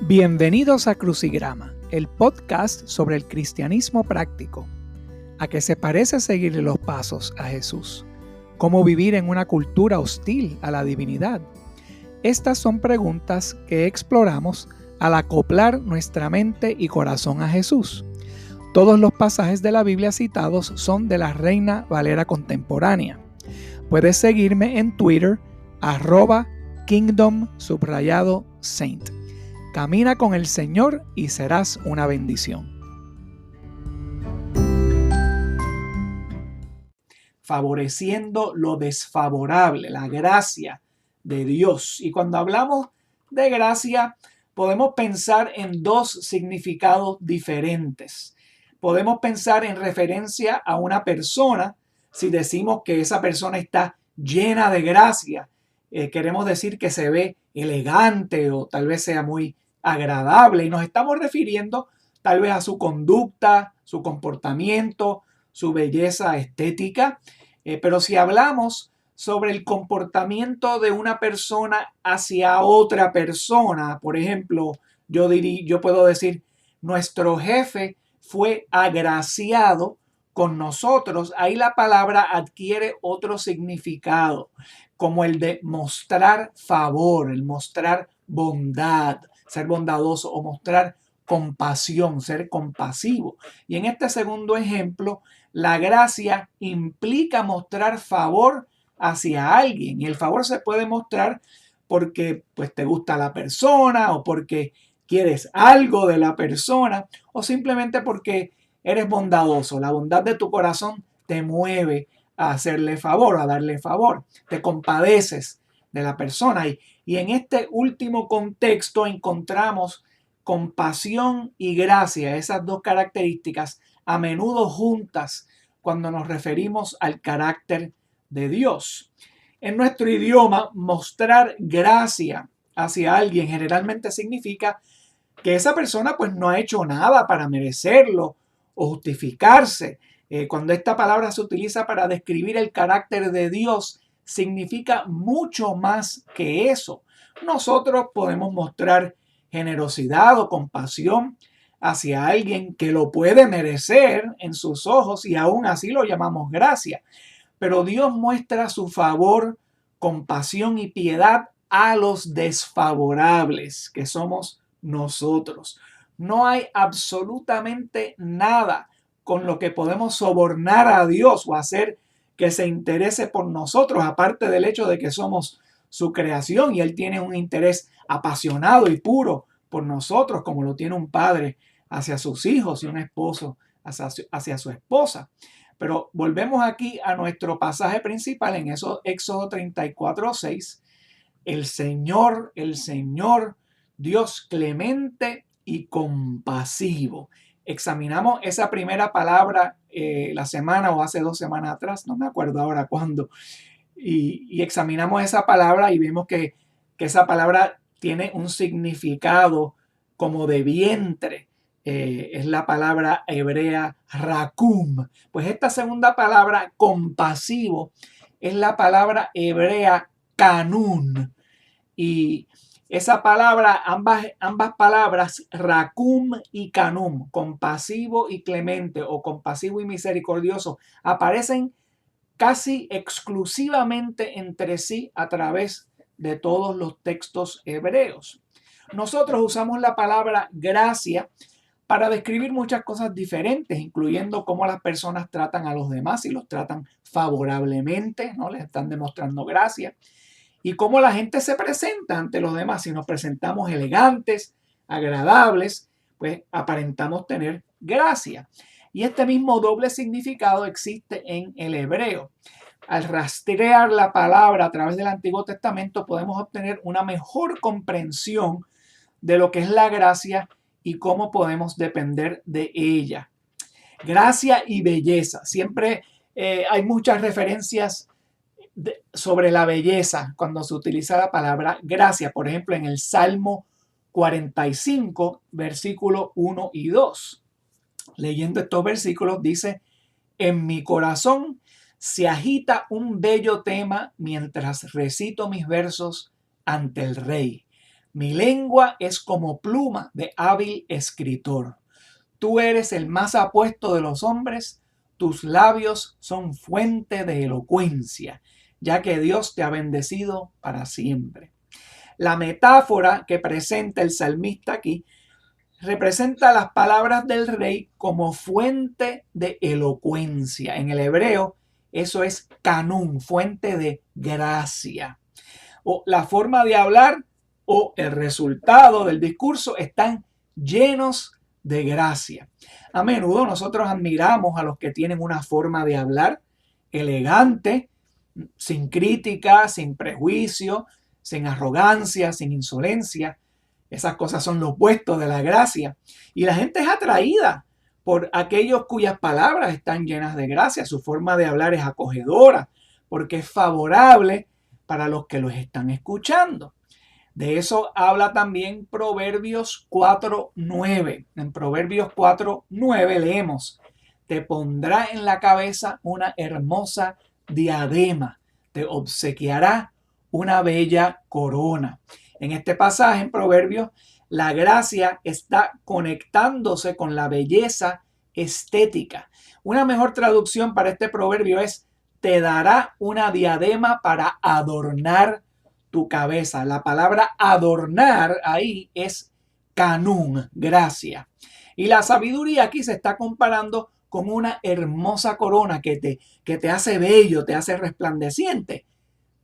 Bienvenidos a Crucigrama, el podcast sobre el cristianismo práctico. ¿A qué se parece seguir los pasos a Jesús? ¿Cómo vivir en una cultura hostil a la divinidad? Estas son preguntas que exploramos al acoplar nuestra mente y corazón a Jesús. Todos los pasajes de la Biblia citados son de la Reina Valera contemporánea. Puedes seguirme en Twitter, @kingdom_saint. Camina con el Señor y serás una bendición. Favoreciendo lo desfavorable, la gracia de Dios. Y cuando hablamos de gracia, podemos pensar en dos significados diferentes. Podemos pensar en referencia a una persona. Si decimos que esa persona está llena de gracia, queremos decir que se ve elegante o tal vez sea muy agradable, y nos estamos refiriendo tal vez a su conducta, su comportamiento, su belleza estética. Pero si hablamos sobre el comportamiento de una persona hacia otra persona, por ejemplo, yo puedo decir, nuestro jefe fue agraciado con nosotros. Ahí la palabra adquiere otro significado, como el de mostrar favor, el mostrar bondad, ser bondadoso o mostrar compasión, ser compasivo. Y en este segundo ejemplo, la gracia implica mostrar favor hacia alguien. Y el favor se puede mostrar porque pues, te gusta la persona o porque quieres algo de la persona o simplemente porque eres bondadoso. La bondad de tu corazón te mueve a hacerle favor, a darle favor. Te compadeces de la persona. Y en este último contexto encontramos compasión y gracia, esas dos características a menudo juntas cuando nos referimos al carácter de Dios. En nuestro idioma, mostrar gracia hacia alguien generalmente significa que esa persona pues no ha hecho nada para merecerlo o justificarse. Cuando esta palabra se utiliza para describir el carácter de Dios, significa mucho más que eso. Nosotros podemos mostrar generosidad o compasión hacia alguien que lo puede merecer en sus ojos y aún así lo llamamos gracia. Pero Dios muestra su favor, compasión y piedad a los desfavorables, que somos nosotros. No hay absolutamente nada con lo que podemos sobornar a Dios o hacer que se interese por nosotros, aparte del hecho de que somos su creación y Él tiene un interés apasionado y puro por nosotros, como lo tiene un padre hacia sus hijos y un esposo hacia su esposa. Pero volvemos aquí a nuestro pasaje principal en Éxodo 34:6. El Señor, Dios clemente y compasivo. Examinamos esa primera palabra la semana o hace 2 semanas atrás, no me acuerdo ahora cuándo, y examinamos esa palabra y vimos que esa palabra tiene un significado como de vientre. Es la palabra hebrea rakum. Pues esta segunda palabra, compasivo, es la palabra hebrea kanun. Y esa palabra, ambas palabras, rakum y kanum, compasivo y clemente o compasivo y misericordioso, aparecen casi exclusivamente entre sí a través de todos los textos hebreos. Nosotros usamos la palabra gracia para describir muchas cosas diferentes, incluyendo cómo las personas tratan a los demás y los tratan favorablemente, ¿no? Les están demostrando gracia. Y cómo la gente se presenta ante los demás. Si nos presentamos elegantes, agradables, pues aparentamos tener gracia. Y este mismo doble significado existe en el hebreo. Al rastrear la palabra a través del Antiguo Testamento podemos obtener una mejor comprensión de lo que es la gracia y cómo podemos depender de ella. Gracia y belleza. Siempre hay muchas referencias sobre la belleza cuando se utiliza la palabra gracia. Por ejemplo, en el Salmo 45, versículos 1 y 2. Leyendo estos versículos dice: en mi corazón se agita un bello tema mientras recito mis versos ante el Rey. Mi lengua es como pluma de hábil escritor. Tú eres el más apuesto de los hombres, tus labios son fuente de elocuencia, ya que Dios te ha bendecido para siempre. La metáfora que presenta el salmista aquí representa las palabras del rey como fuente de elocuencia. En el hebreo, eso es canún, fuente de gracia. O la forma de hablar o el resultado del discurso están llenos de gracia. A menudo nosotros admiramos a los que tienen una forma de hablar elegante, sin crítica, sin prejuicio, sin arrogancia, sin insolencia. Esas cosas son lo opuesto de la gracia. Y la gente es atraída por aquellos cuyas palabras están llenas de gracia. Su forma de hablar es acogedora porque es favorable para los que los están escuchando. De eso habla también Proverbios 4:9. En Proverbios 4:9 leemos: te pondrá en la cabeza una hermosa diadema, te obsequiará una bella corona. En este pasaje en Proverbios, la gracia está conectándose con la belleza estética. Una mejor traducción para este proverbio es: te dará una diadema para adornar tu cabeza. La palabra adornar ahí es canún, gracia. Y la sabiduría aquí se está comparando con una hermosa corona que te hace bello, te hace resplandeciente.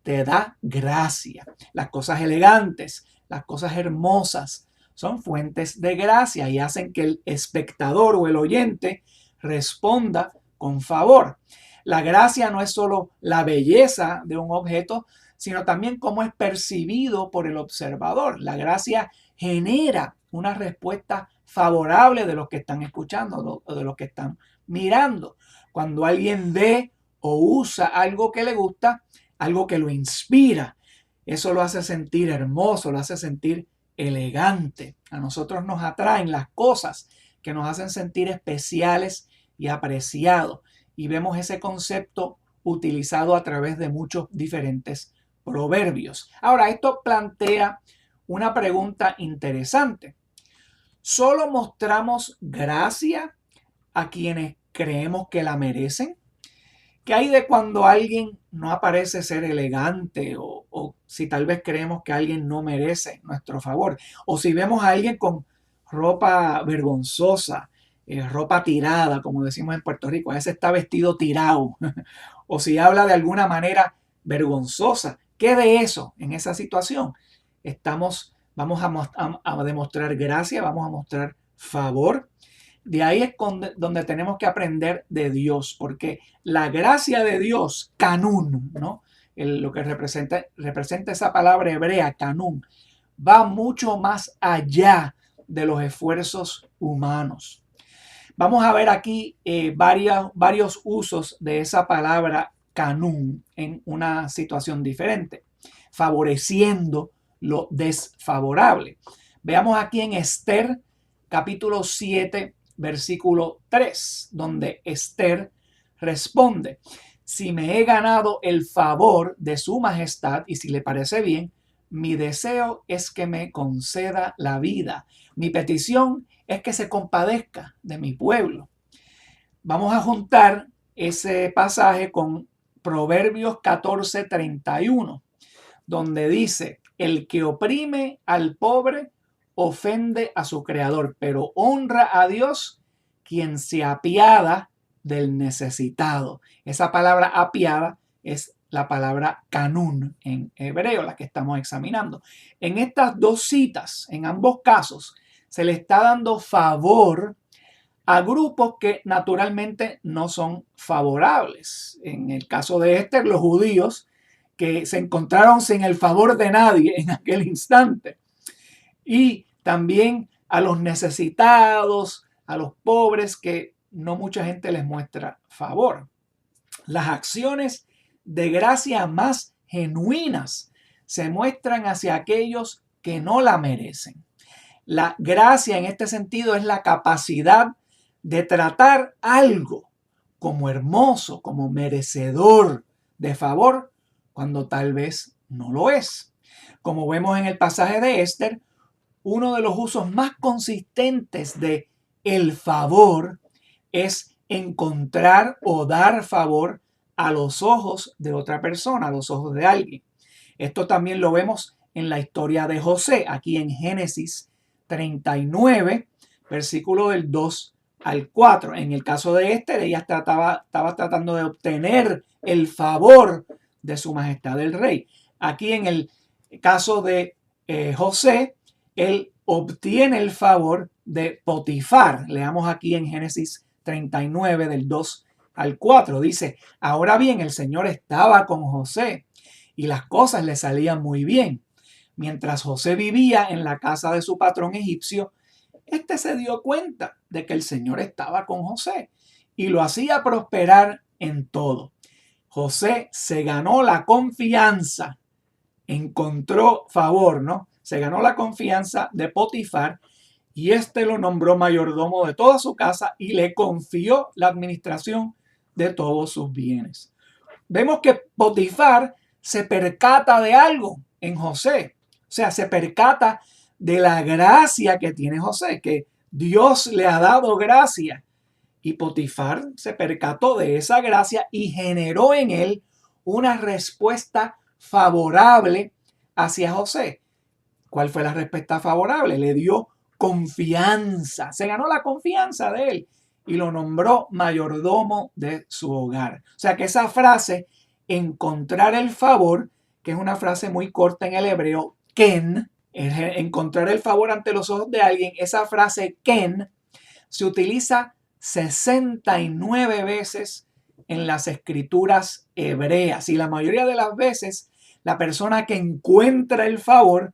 Te da gracia. Las cosas elegantes, las cosas hermosas son fuentes de gracia y hacen que el espectador o el oyente responda con favor. La gracia no es solo la belleza de un objeto, sino también cómo es percibido por el observador. La gracia genera una respuesta favorable de los que están escuchando o de los que están mirando. Cuando alguien ve o usa algo que le gusta, algo que lo inspira, eso lo hace sentir hermoso, lo hace sentir elegante. A nosotros nos atraen las cosas que nos hacen sentir especiales y apreciados. Y vemos ese concepto utilizado a través de muchos diferentes proverbios. Ahora, esto plantea una pregunta interesante. ¿Solo mostramos gracia a quienes creemos que la merecen? ¿Qué hay de cuando alguien no aparece ser elegante o si tal vez creemos que alguien no merece nuestro favor? O si vemos a alguien con ropa vergonzosa, ropa tirada, como decimos en Puerto Rico, a veces está vestido tirado. O si habla de alguna manera vergonzosa. ¿Qué de eso en esa situación? Vamos a demostrar gracia, vamos a mostrar favor. De ahí es donde tenemos que aprender de Dios, porque la gracia de Dios, canún, ¿no? Lo que representa esa palabra hebrea, canún, va mucho más allá de los esfuerzos humanos. Vamos a ver aquí varios usos de esa palabra canún en una situación diferente, favoreciendo lo desfavorable. Veamos aquí en Esther, capítulo 7, versículo 3, donde Esther responde: si me he ganado el favor de su majestad y si le parece bien, mi deseo es que me conceda la vida. Mi petición es que se compadezca de mi pueblo. Vamos a juntar ese pasaje con Proverbios 14:31, donde dice: el que oprime al pobre ofende a su creador, pero honra a Dios quien se apiada del necesitado. Esa palabra apiada es la palabra canún en hebreo, la que estamos examinando. En estas dos citas, en ambos casos, se le está dando favor a grupos que naturalmente no son favorables. En el caso de Esther, los judíos que se encontraron sin el favor de nadie en aquel instante. Y también a los necesitados, a los pobres, que no mucha gente les muestra favor. Las acciones de gracia más genuinas se muestran hacia aquellos que no la merecen. La gracia en este sentido es la capacidad de tratar algo como hermoso, como merecedor de favor, cuando tal vez no lo es. Como vemos en el pasaje de Esther, uno de los usos más consistentes de el favor es encontrar o dar favor a los ojos de otra persona, a los ojos de alguien. Esto también lo vemos en la historia de José, aquí en Génesis 39, versículo del 2 al 4. En el caso de Esther, ella estaba tratando de obtener el favor de su majestad el rey. Aquí en el caso de José, él obtiene el favor de Potifar. Leamos aquí en Génesis 39 del 2 al 4. Dice, ahora bien, el Señor estaba con José y las cosas le salían muy bien. Mientras José vivía en la casa de su patrón egipcio, este se dio cuenta de que el Señor estaba con José y lo hacía prosperar en todo. José se ganó la confianza, encontró favor, ¿no? Se ganó la confianza de Potifar y este lo nombró mayordomo de toda su casa y le confió la administración de todos sus bienes. Vemos que Potifar se percata de algo en José, o sea, se percata de la gracia que tiene José, que Dios le ha dado gracia. Y Potifar se percató de esa gracia y generó en él una respuesta favorable hacia José. ¿Cuál fue la respuesta favorable? Le dio confianza, se ganó la confianza de él y lo nombró mayordomo de su hogar. O sea que esa frase, encontrar el favor, que es una frase muy corta en el hebreo, ken, encontrar el favor ante los ojos de alguien, esa frase ken se utiliza 69 veces en las escrituras hebreas y la mayoría de las veces la persona que encuentra el favor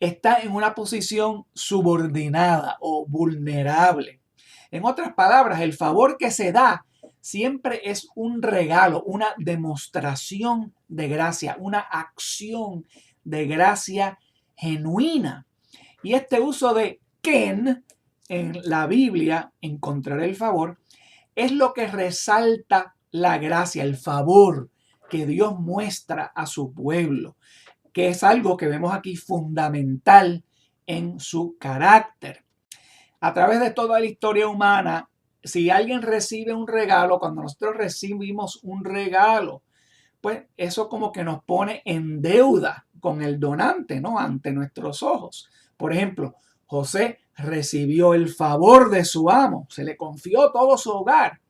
está en una posición subordinada o vulnerable. En otras palabras, el favor que se da siempre es un regalo, una demostración de gracia, una acción de gracia genuina. Y este uso de ken en la Biblia, encontrar el favor, es lo que resalta la gracia, el favor que Dios muestra a su pueblo, que es algo que vemos aquí fundamental en su carácter. A través de toda la historia humana, si alguien recibe un regalo, cuando nosotros recibimos un regalo, pues eso como que nos pone en deuda con el donante, ¿no? Ante nuestros ojos. Por ejemplo, José recibió el favor de su amo, se le confió todo su hogar.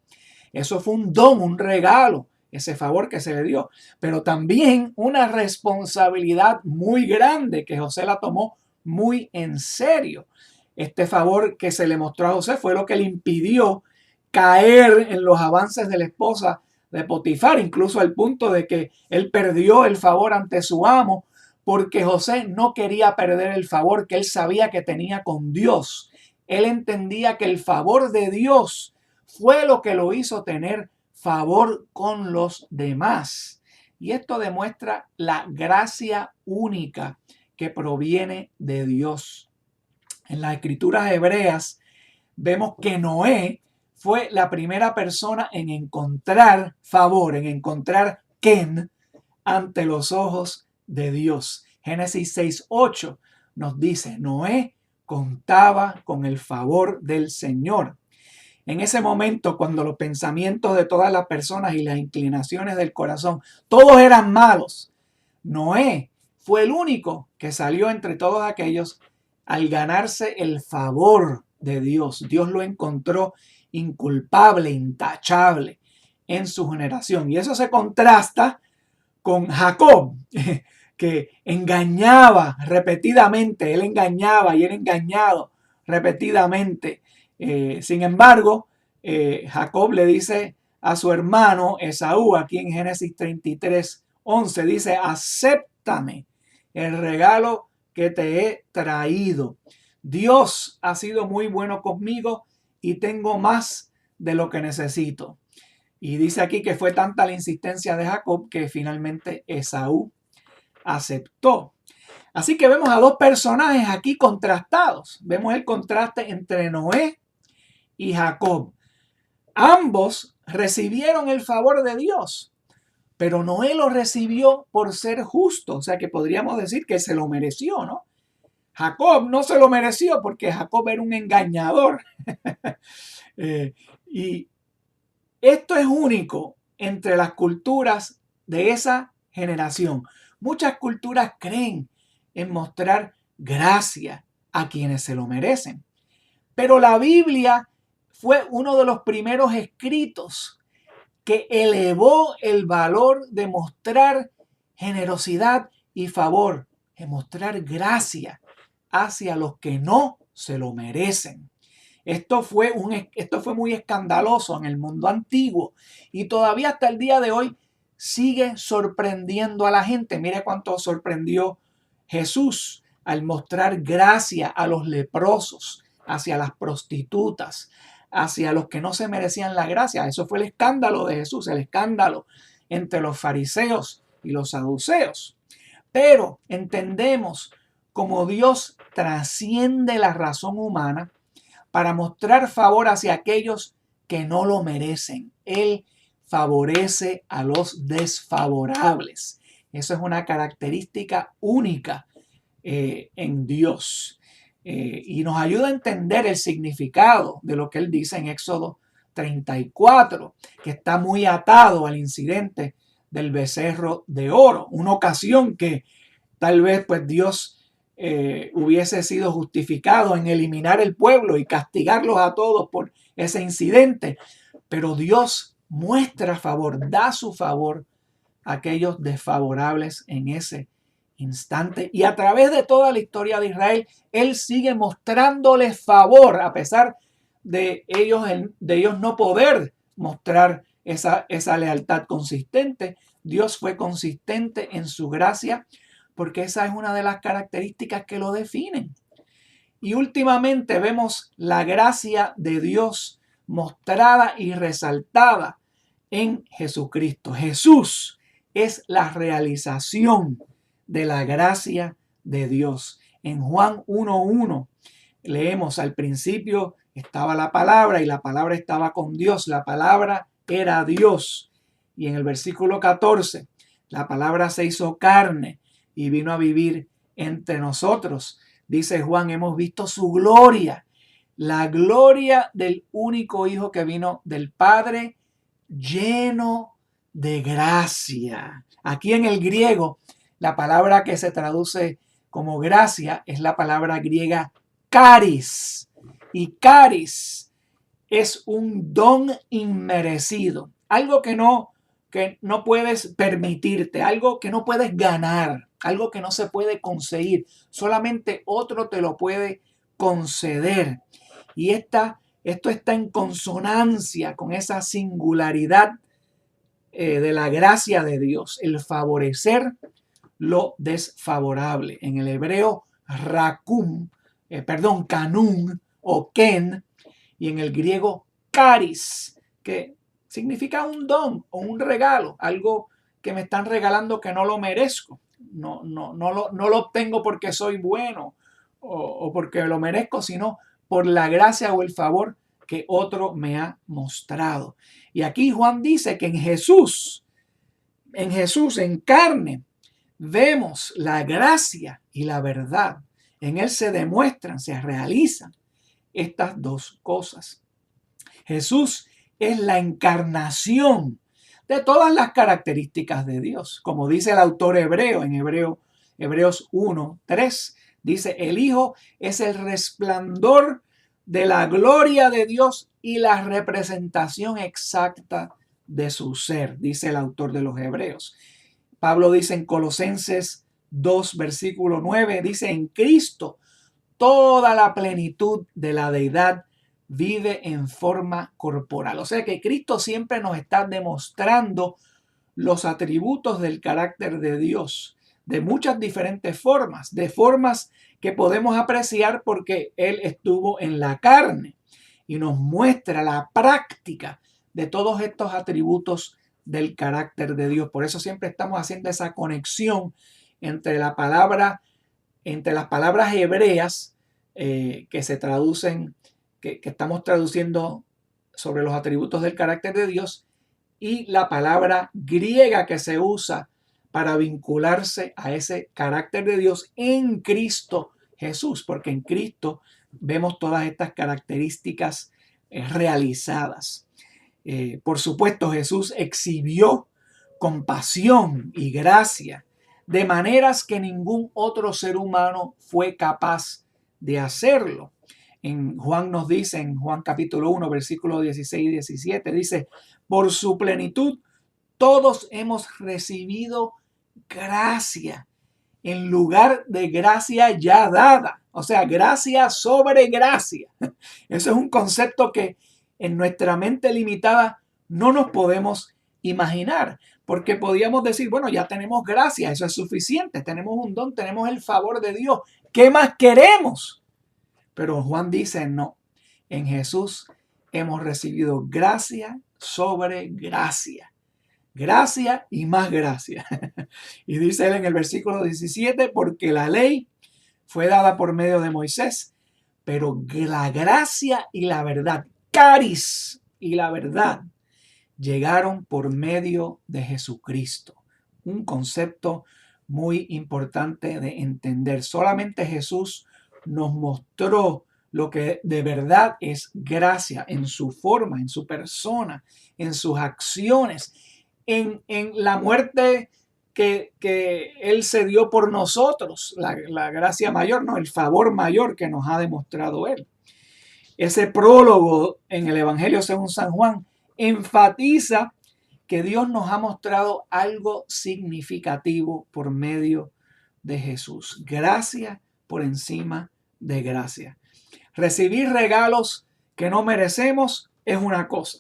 Eso fue un don, un regalo, ese favor que se le dio, pero también una responsabilidad muy grande que José la tomó muy en serio. Este favor que se le mostró a José fue lo que le impidió caer en los avances de la esposa de Potifar, incluso al punto de que él perdió el favor ante su amo, porque José no quería perder el favor que él sabía que tenía con Dios. Él entendía que el favor de Dios fue lo que lo hizo tener favor con los demás. Y esto demuestra la gracia única que proviene de Dios. En las escrituras hebreas vemos que Noé fue la primera persona en encontrar favor, en encontrar ken ante los ojos de Dios. Génesis 6:8 nos dice, Noé contaba con el favor del Señor. En ese momento, cuando los pensamientos de todas las personas y las inclinaciones del corazón, todos eran malos, Noé fue el único que salió entre todos aquellos al ganarse el favor de Dios. Dios lo encontró inculpable, intachable en su generación. Y eso se contrasta con Jacob, que engañaba repetidamente. Él engañaba y era engañado repetidamente. Sin embargo, Jacob le dice a su hermano Esaú, aquí en Génesis 33:11, dice, acéptame el regalo que te he traído. Dios ha sido muy bueno conmigo y tengo más de lo que necesito. Y dice aquí que fue tanta la insistencia de Jacob que finalmente Esaú aceptó. Así que vemos a dos personajes aquí contrastados. Vemos el contraste entre Noé y Jacob. Ambos recibieron el favor de Dios. pero Noé lo recibió por ser justo, o sea que podríamos decir que se lo mereció, ¿no? Jacob no se lo mereció porque Jacob era un engañador. Y esto es único entre las culturas de esa generación. Muchas culturas creen en mostrar gracia a quienes se lo merecen. Pero la Biblia fue uno de los primeros escritos que elevó el valor de mostrar generosidad y favor, de mostrar gracia hacia los que no se lo merecen. Esto fue muy escandaloso en el mundo antiguo y todavía hasta el día de hoy sigue sorprendiendo a la gente. Mire cuánto sorprendió Jesús al mostrar gracia a los leprosos, hacia las prostitutas, hacia los que no se merecían la gracia. Eso fue el escándalo de Jesús, el escándalo entre los fariseos y los saduceos. Pero entendemos cómo Dios trasciende la razón humana para mostrar favor hacia aquellos que no lo merecen. Él favorece a los desfavorables. Eso es una característica única en Dios. Y nos ayuda a entender el significado de lo que Él dice en Éxodo 34, que está muy atado al incidente del becerro de oro. Una ocasión que tal vez pues Dios hubiese sido justificado en eliminar el pueblo y castigarlos a todos por ese incidente. Pero Dios muestra favor, da su favor a aquellos desfavorables en ese instante. Y a través de toda la historia de Israel, Él sigue mostrándoles favor, a pesar de ellos no poder mostrar esa lealtad consistente. Dios fue consistente en su gracia, porque esa es una de las características que lo definen. Y últimamente vemos la gracia de Dios mostrada y resaltada en Jesucristo. Jesús es la realización de la gracia de Dios. En Juan 1:1 leemos: al principio estaba la palabra y la palabra estaba con Dios. La palabra era Dios. Y en el versículo 14, la palabra se hizo carne y vino a vivir entre nosotros. Dice Juan: hemos visto su gloria, la gloria del único Hijo que vino del Padre, lleno de gracia. Aquí en el griego, la palabra que se traduce como gracia es la palabra griega charis. Y charis es un don inmerecido, algo que no puedes permitirte, algo que no puedes ganar, algo que no se puede conseguir, solamente otro te lo puede conceder. Y esto está en consonancia con esa singularidad de la gracia de Dios, el favorecer lo desfavorable. En el hebreo, kanun o ken, y en el griego, charis, que significa un don o un regalo, algo que me están regalando que no lo merezco. No lo obtengo porque soy bueno o porque lo merezco, sino por la gracia o el favor que otro me ha mostrado. Y aquí Juan dice que en Jesús, en carne, vemos la gracia y la verdad. En Él se demuestran, se realizan estas dos cosas. Jesús es la encarnación de todas las características de Dios. Como dice el autor hebreo en Hebreos 1:3, dice: el Hijo es el resplandor de la gloria de Dios y la representación exacta de su ser, dice el autor de los Hebreos. Pablo dice en Colosenses 2, versículo 9, dice: en Cristo toda la plenitud de la deidad vive en forma corporal. O sea que Cristo siempre nos está demostrando los atributos del carácter de Dios de muchas diferentes formas, de formas que podemos apreciar porque Él estuvo en la carne y nos muestra la práctica de todos estos atributos del carácter de Dios. Por eso siempre estamos haciendo esa conexión entre las palabras hebreas que se traducen, que estamos traduciendo sobre los atributos del carácter de Dios, y la palabra griega que se usa para vincularse a ese carácter de Dios en Cristo Jesús, porque en Cristo vemos todas estas características realizadas. Por supuesto, Jesús exhibió compasión y gracia de maneras que ningún otro ser humano fue capaz de hacerlo. En Juan nos dice, en Juan capítulo 1, versículos 16 y 17, dice, por su plenitud todos hemos recibido gracia en lugar de gracia ya dada. O sea, gracia sobre gracia. Eso es un concepto que en nuestra mente limitada no nos podemos imaginar, porque podíamos decir, bueno, ya tenemos gracia, eso es suficiente, tenemos un don, tenemos el favor de Dios, ¿qué más queremos? Pero Juan dice, no, en Jesús hemos recibido gracia sobre gracia. Gracia y más gracia. Y dice él en el versículo 17, porque la ley fue dada por medio de Moisés, pero la gracia y la verdad, caris y la verdad, llegaron por medio de Jesucristo. Un concepto muy importante de entender. Solamente Jesús nos mostró lo que de verdad es gracia en su forma, en su persona, en sus acciones, en la muerte que Él se dio por nosotros, la gracia mayor, no, el favor mayor que nos ha demostrado Él. Ese prólogo en el Evangelio según San Juan enfatiza que Dios nos ha mostrado algo significativo por medio de Jesús. Gracia por encima de gracia. Recibir regalos que no merecemos es una cosa,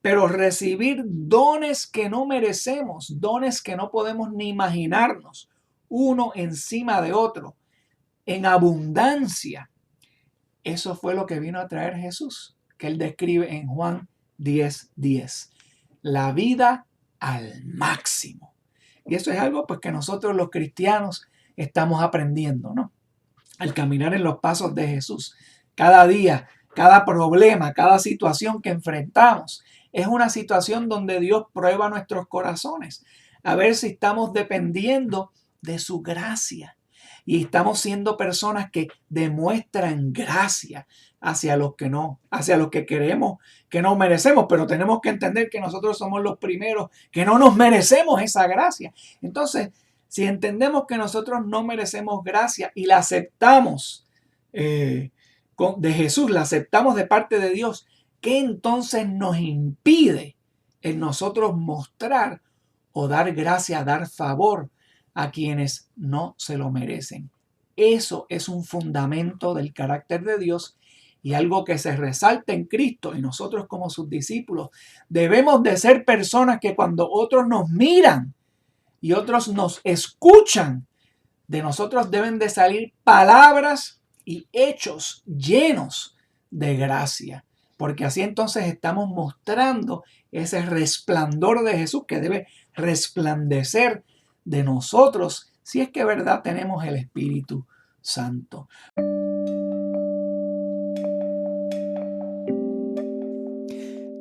pero recibir dones que no merecemos, dones que no podemos ni imaginarnos, uno encima de otro, en abundancia, eso fue lo que vino a traer Jesús, que él describe en Juan 10:10. La vida al máximo. Y eso es algo pues que nosotros los cristianos estamos aprendiendo, ¿no? Al caminar en los pasos de Jesús. Cada día, cada problema, cada situación que enfrentamos es una situación donde Dios prueba nuestros corazones. A ver si estamos dependiendo de su gracia. Y estamos siendo personas que demuestran gracia hacia los que no, hacia los que queremos, que no merecemos, pero tenemos que entender que nosotros somos los primeros que no nos merecemos esa gracia. Entonces, si entendemos que nosotros no merecemos gracia y la aceptamos de Jesús, la aceptamos de parte de Dios, ¿qué entonces nos impide en nosotros mostrar o dar gracia, dar favor a quienes no se lo merecen? Eso es un fundamento del carácter de Dios y algo que se resalta en Cristo, y nosotros como sus discípulos debemos de ser personas que cuando otros nos miran y otros nos escuchan, de nosotros deben de salir palabras y hechos llenos de gracia, porque así entonces estamos mostrando ese resplandor de Jesús que debe resplandecer de nosotros si es que de verdad tenemos el Espíritu Santo.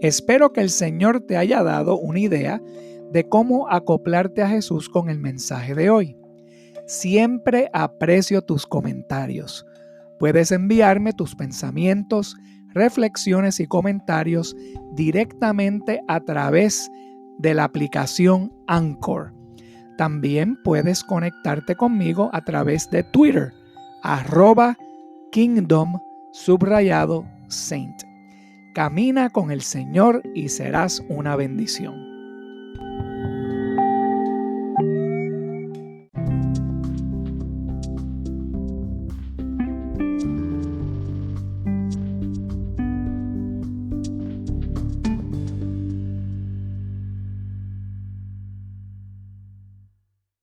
Espero que el Señor te haya dado una idea de cómo acoplarte a Jesús con el mensaje de hoy. Siempre aprecio tus comentarios. Puedes enviarme tus pensamientos, reflexiones y comentarios directamente a través de la aplicación Anchor. También puedes conectarte conmigo a través de Twitter, @Kingdom_Saint. Camina con el Señor y serás una bendición.